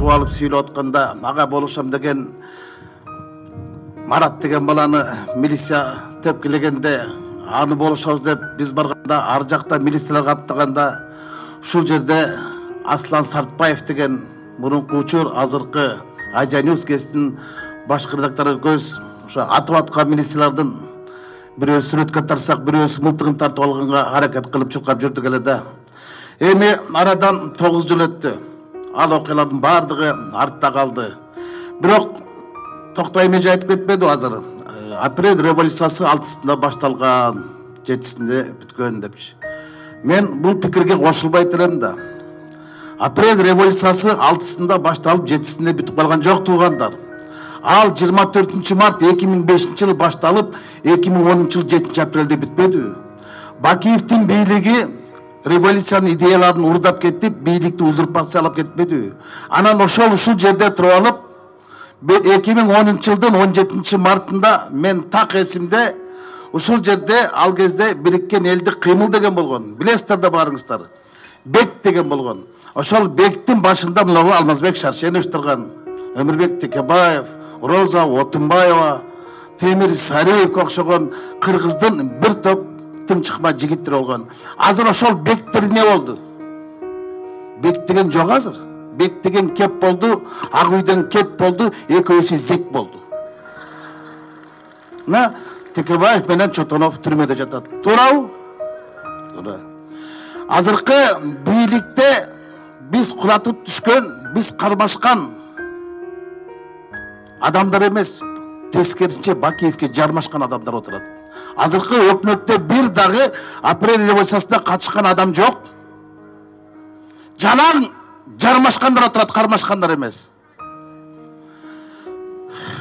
чыгып алып сүйлөп атканда мага болушам деген Марат деген баланы милиция тепкилегенде аны болушабыз деп биз барганда ар жакта милициялар каптаганда ушул жерде Аслан Сартбаев деген мурунку учур азыркы Азия Ньюс газетинин баш редактору көз ошо атып аткан милициялардын бирөө сүрөткө тарсак бирөө мылтыгын тартып алганга аракет кылып чуркап жүрдүк эле да. Эми арадан 9 жыл өттү. Ал окуялардын бардыгы артта калды. Бирок токтой эме айтып кетпеди азыр. Апрель революциясы 6-сында башталган, 7-синде бүткөн депчи. Мен бул пикирге кошулбайт элем да. Апрель революциясы 6-сында башталып 7-синде бүтүп калган жок туугандар. Ал 24 март 2005 жылы башталып 2010 жыл 7 апрелде бүтпөдү. Бакиевдин бийлиги революциянын идеяларын урдап кетип, бийликти узурпациялап кетпеди. Анан ушул жерде туруп алып 2010 жылдын 17 мартында мен так эсимде ушул жерде ал кезде Бириккен элдик кыймыл деген болгон. Билесиздер да барыңыздар. Бек деген болгон. Ошол бектин башында мынау Алмазбек Шаршенович турган, Өмүрбек Текебаев, Роза Отунбаева, Темир Сариев окшогон кыргыздын бир топ тынчыкма жигиттер болгон. Азыр ошол бектер не болду? Бек деген жок азыр. Бек деген кеп болду, Ак үйдөн кеп болду, экөөсү зек болду. Текебаев менен Чотонов түрмөдө жатат. Туурабы? Туура. Азыркы бийликте биз кулатып түшкөн, биз кармашкан адамдар эмес, тескеринче Бакиевке жармашкан адамдар отурат. Азыркы өкмөттө бир дагы апрель революциясына катышкан адам жок. Жалаң жармашкандар отурат, кармашкандар эмес.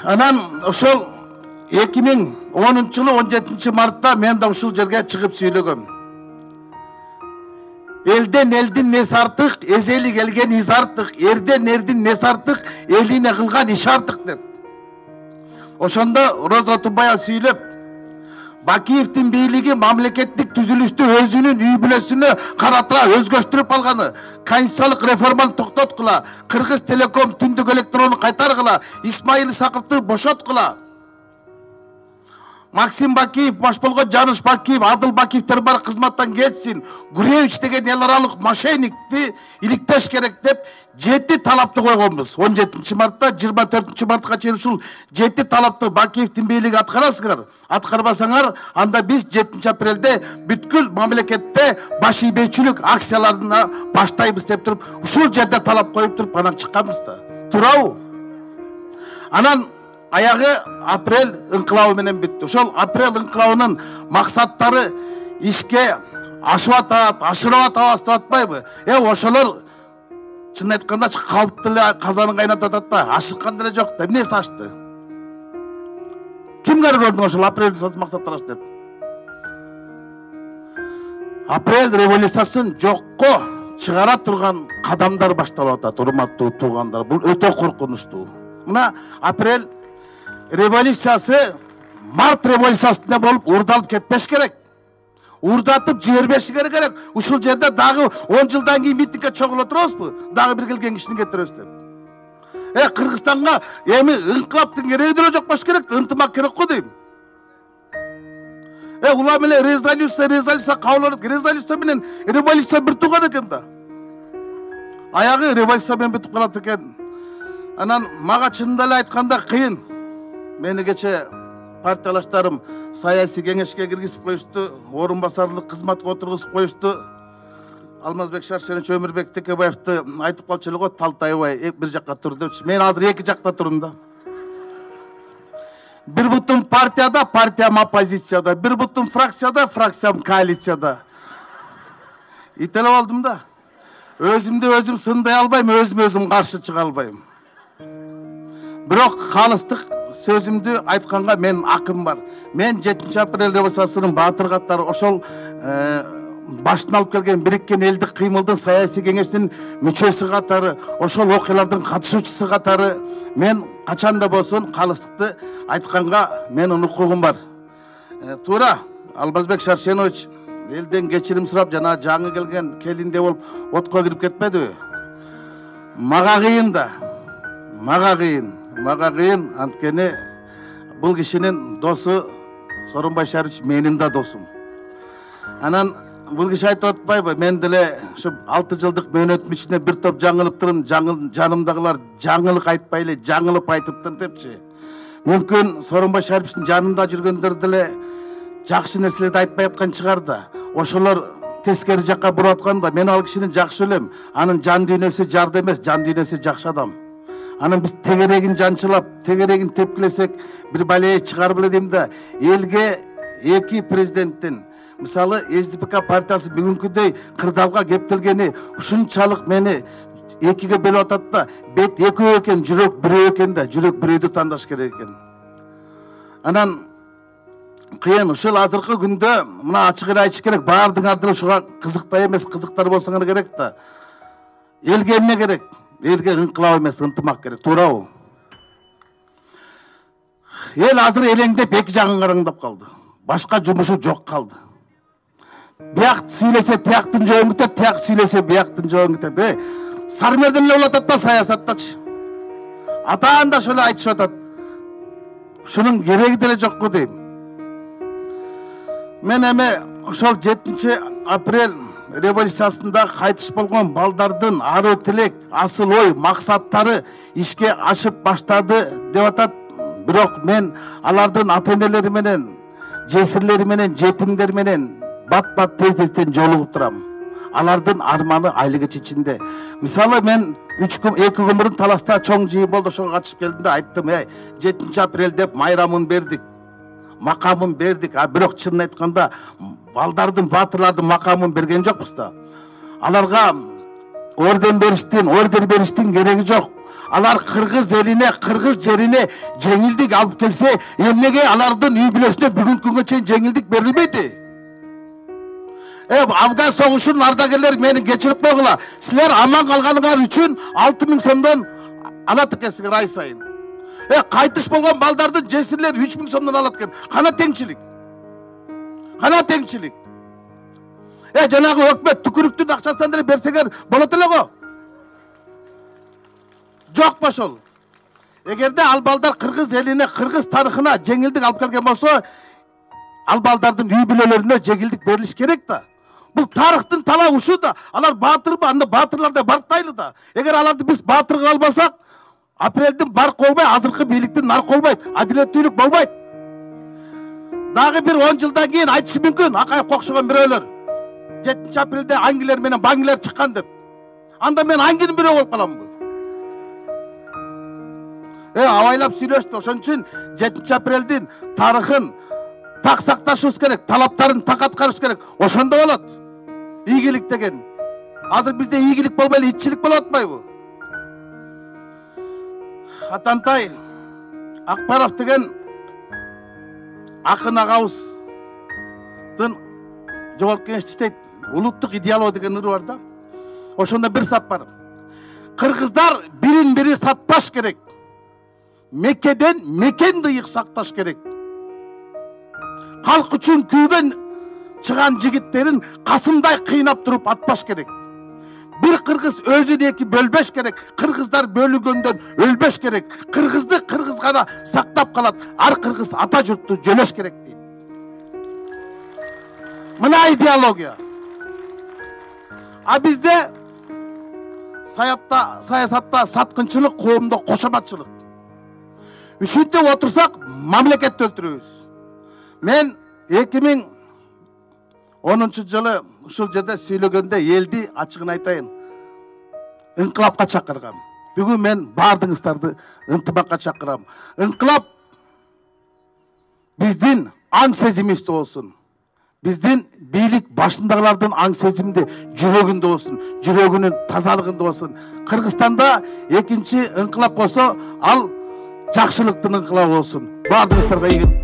Анан ошол 2010 жылы 17 мартта мен да ушул жерге чыгып сүйлөгөм. Элдин несі артық, эзели келген из артық, эрдин несі артық, элине кылган иш артық деп. Ошондо Роза Отунбаева сүйлөп, Бакиевдин бийлиги мамлекеттик түзүлүштү өзүнүн үй бүлөсүнө карата өзгөчтүрүп алганы, конституциялык реформаны токтоткула, Кыргыз Телеком түндүк электронду кайтаргыла, Исмаил Исаковду бошоткула. Максим Бакиев, баш болгон Жаныш Бакиев, Адыл Бакиевтер бар кызматтан кетсин. Гуревич деген эл аралык мошенникти иликтеш керек деп 7 талапты койгонбуз. 17 мартта 24 мартка чейин ушул 7 талапты Бакиевдин бийлиги аткарасыңар. Аткарбасаңар, анда биз 7 апрелде бүткүл мамлекетте баш ийбечүлүк акцияларына баштайбыз деп туруп, ушул жерде талап коюп туруп анан чыкканбыз да. Туурабы? Анан аягы апрель ыңкылабы менен бүттү. Ошол апрель ыңкылабынын максаттары ишке ашып атат, ашырып атабыз деп атпайбы? Ошолор чын айтканда калыпты эле казанын кайнатып атат да, ашыккан деле жок да. Эмнеси ашты? Кимге көрдүң ошол апрель максаттар ашты деп? Апрель революциясын жокко чыгара турган кадамдар башталып атат, урматтуу туугандар. Бул өтө коркунучтуу. Мына апрель революциясы март революциясында болуп урдалып кетпеш керек. Урдатып жибербеши керек. Ушул жерде дагы 10 жылдан кийин митингге чогулуп турабызбы? Дагы бир келген кишини кетиребиз деп. Кыргызстанга эми ыңкылаптын кереги деле жок болуш керек, ынтымак керек го дейм. Улам эле резолюция кабыл алат. Резолюция менен революция бир тууган экен да. Аягы революция менен бүтүп калат экен. Анан мага чынында эле айтканда кыйын. Мени кече партиялаштарым саясий кеңешке киргизип коюшту, орун басарлык кызматка отургузуп коюшту. Алмазбек Шаршенович Өмүрбек Текебаевди айтып калчу эле го, талтайбай бир жакка тур депчи. Мен азыр эки жакта турум да. Бир бутум партияда, партиям оппозицияда, бир бутум фракцияда, фракциям коалицияда. Ителеп алдым да. Өзүмдү өзүм сындай албайм, өзүм каршы чыга албайм. Бирок калыстык сөзүмдү айтканга мен акым бар. Мен 7 апрель революциясынын баатыр каттары ошол баштан алып келген Бириккен элдик кыймылдын саясий кеңешинин мүчөсү катары, ошол окуялардын катышуучусу катары мен качан да болсун калыстыкты айтканга менин укугум бар. Туура, Алмазбек Шаршенович элден кечирим сурап жана жаңы келген келинде болуп отко кирип кетпедиби? Мага кыйын да. мага кыйын, анткени бул кишинин досу Сооронбай Шарипович менин да досум. Анан бул киши айтып атпайбы, мен деле ушу 6 жылдык мөөнөтүм ичинде бир топ жаңылып турум, жанымдагылар жаңылык айтпай эле, жаңылып айтыптыр депчи. Мүмкүн Сооронбай Шариповичтин жанында жүргөндөр деле жакшы нерселерди айтпай аткан чыгар да. Ошолор тескери жакка буруп атканда мен ал кишини жакшы билем. Анын жан дүйнөсү жарды эмес, жан дүйнөсү жакшы адам. Анын биз тегерегин жанчылап, тегерегин тепкилесек бир бале чыгарып эле дейм да. Элге эки президенттин, мисалы СДПК партиясы бүгүнкүдөй кырдаалга кептелгени ушунчалык мени экиге бөлүп атат да. Бет экөө экен, жүрөк бирөө экен да, жүрөк бирөөдү тандаш керек экен. Анан кыйын ушул азыркы күндө мына ачык эле айтыш керек, баардыгыңарды ушуга кызыктай эмес, кызыктар болсоңор керек да. Элге эмне керек? Элге ыңкылап эмес, ынтымак керек, туурабы? Эл азыр элеңдеп эки жагын караңдап калды. Башка жумушу жок калды. Бияк сүйлөсө тияктын жоон кетет, тияк сүйлөсө бияктын жоон кетет. Сармерден эле болот да саясаттачы. Атаанда ошол айтышып атат. Ушунун кереги деле жокку дейм. Мен эме ошол 7 апрель революциясында кайтыш болгон балдардын ары тилек, асыл ой, максаттары ишке ашып баштады деп атат. Бирок мен алардын ата-энелери менен, жесирлери менен, жетимдер менен бат-бат тез-тезден жолугуп турам. Алардын арманы айлыгы ичинде. Мисалы мен 2 күн мурун Таласта чоң жыйын болду, ошого катышып келдим да айттым, 7 апрель деп майрамын бердик, макамын бердик. Бирок чынын айтканда балдардын, батырлардын макамын берген жокпуз да. Аларга орден бериштин кереги жок. Алар кыргыз элине, кыргыз жерине жеңилдик алып келсе, эмнеге алардын үй бүлөсүнө бүгүнкү күнгө чейин жеңилдик берилбейди? Афган согушунун ардагерлери мени кечирип койгула. Силер аман калганыңар үчүн 6000 сомдон алат экенсиңер ай сайын. Кайтыш болгон балдардын жесирлери 3000 сомдон алат экен. Кана теңчилик? Кана теңчилик? Жанагы өкмөт түкүрүктүн акчасынан деле берсеңер болот эле го. Жок ошол. Эгерде ал балдар кыргыз элине, кыргыз тарыхына жеңилдик алып келген болсо, ал балдардын үй бүлөлөрүнө жеңилдик берилиш керек да. Бул тарыхтын талабы ушу да. Алар баатырбы? Анда баатырлар да барктайлы да. Эгер аларды биз баатырга албасак, апрелдин баркы болбой, азыркы бийликтин наркы болбойт, адилеттүүлүк болбойт. Дагы бир 10 жылдан кийин айтышы мүмкүн, Акаевге окшогон бирөөлөр 7 апрелде аңгилер менен баңгилер чыккан деп. Анда мен аңгинин бирөө болуп каламбы? Абайлап сүйлөштү. Ошон үчүн 7 апрелдин тарыхын так сакташыбыз керек, талаптарын так аткарыш керек. Ошондо болот ийгилик деген. Азыр бизде ийгилик болбой эле итчилик болуп атпайбы? Атантай Акбаров деген акын агабыздын жогорку кеңеште иштейт. Улуттук идеология деген ыры бар да. Ошондо бир сап бар. Кыргыздар бирин бири сатпаш керек. Мекеден мекенди ыйык сакташ керек. Халк үчүн күйгөн чыган жигиттерин касымдай кыйнап туруп атпаш керек. Bir Kırgız özünü eki bölbeş gerek. Kırgızlar bölügönden ölbeş gerek. Kırgızdı Kırgız gana saktap kalat. Ar Kırgız ata jurttu jölöş gerek deydi. Mına ideologiya. A bizde sayasatta satkınçılık, koğumda koşamatçılık. Üşütte otursak mamleketті öldürüyoruz. Men 2010 жылы ушул жерде сүйлөгөндө элди ачыгын айтайын, ыңкылапка чакыргам. Бүгүн мен баардыгыңыздарды ынтымакка чакырам. Ыңкылап биздин аң сезимибизде болсун. Биздин бийлик башындагылардын аң сезимде жүрөгүндө болсун, жүрөгүнүн тазалыгында болсун. Кыргызстанда экинчи ыңкылап болсо, ал жакшылыктын ыңкылабы болсун. Баардыгыңыздарга ийгилик.